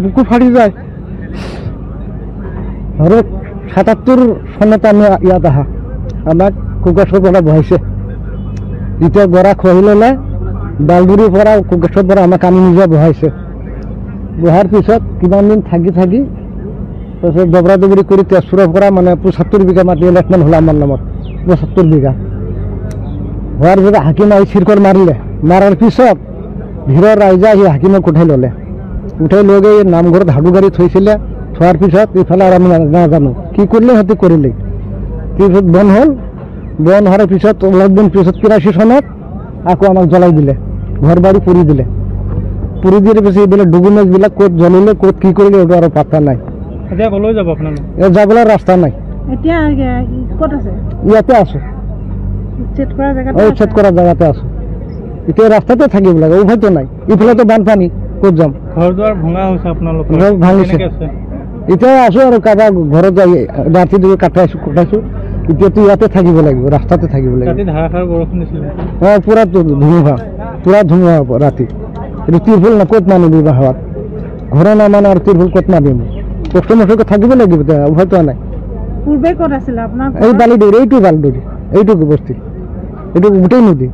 বুকু ফাটি যায়। আৰু ৭৭ চনত আমি ইয়াত আহা আমাক কোকেশ্বৰ পৰা বহাইছে। যেতিয়া গৰা খহি ল'লে ডালগুৰিৰ পৰা কোকেশ্বৰ পৰা আমাক আমি নিজে বহাইছে। বহাৰ পিছত কিমান দিন থাকি তাৰপিছত দবৰা দবৰি কৰি তেজপুৰৰ পৰা মানে ৭৫ বিঘা মাটি এলটমেণ্ট হ'ল আমাৰ নামত। ৭৫ বিঘা হোৱাৰ পিছত হাকিম আহি চিৰকৰ মাৰিলে। মাৰাৰ পিছত ভিৰৰ ৰাইজে আহি হাকিমক উঠাই ল'লে। উঠাই লৈ গৈ নামঘৰত হাগু গাড়ী থৈছিলে। থোৱাৰ পিছত এইফালে আৰু আমি নাজানো কি কৰিলে, সিহঁতে কৰিলে। তাৰপিছত বন্ধ হ'ল। বন্ধ হোৱাৰ পিছত অলপ দিন পিছত ৮৩ চনত আকৌ আমাক জ্বলাই দিলে, ঘৰ বাৰী পুৰি দিলে। পুৰি দিয়াৰ পিছত এইবিলাক ডকুমেণ্টছবিলাক ক'ত জ্বলিলে, ক'ত কি কৰিলে এইটো আৰু পাত্তা নাই। এতিয়া ক'লৈ যাব আপোনালোক? যাবলৈ ৰাস্তা নাই। এতিয়া ক'ত আছে? ইয়াতে আছো, উচ্ছেদ কৰা জেগাতে। উচ্ছেদ কৰা জেগাতে আছো। এতিয়া ৰাস্তাতে থাকিব লাগে, উপায়তো নাই। ইফালেতো বানপানী, ক'ত যাম? ঘৰ দুৱাৰ ভঙা হৈছে আপোনালোকৰ? ঘৰ ভাঙিছে। এতিয়া আছো আৰু কাৰোবাৰ ঘৰত যাই ৰাতি দুই কটাইছো। এতিয়াতো ইয়াতে থাকিব লাগিব, ৰাস্তাতে থাকিব লাগিব। ৰাতি ধাৰাসাৰ বৰষুণ দিছিলে। পুৰা ধুমুহা, পুৰা ধুমুহা ৰাতি। এইটো তিৰফুল না ক'ত মানিবি বাহাত? ঘৰে নামানে আৰু তিৰফুল ক'ত মানিব? কষ্ট মষ্টকে থাকিব লাগিব, উপায়তো নাই। পূৰ্বে ক'ত আছিলে আপোনাৰ? এই বালিডুৰি, এইটো বালিডুৰি, এইটো বস্তি, এইটো গোটেই নদী।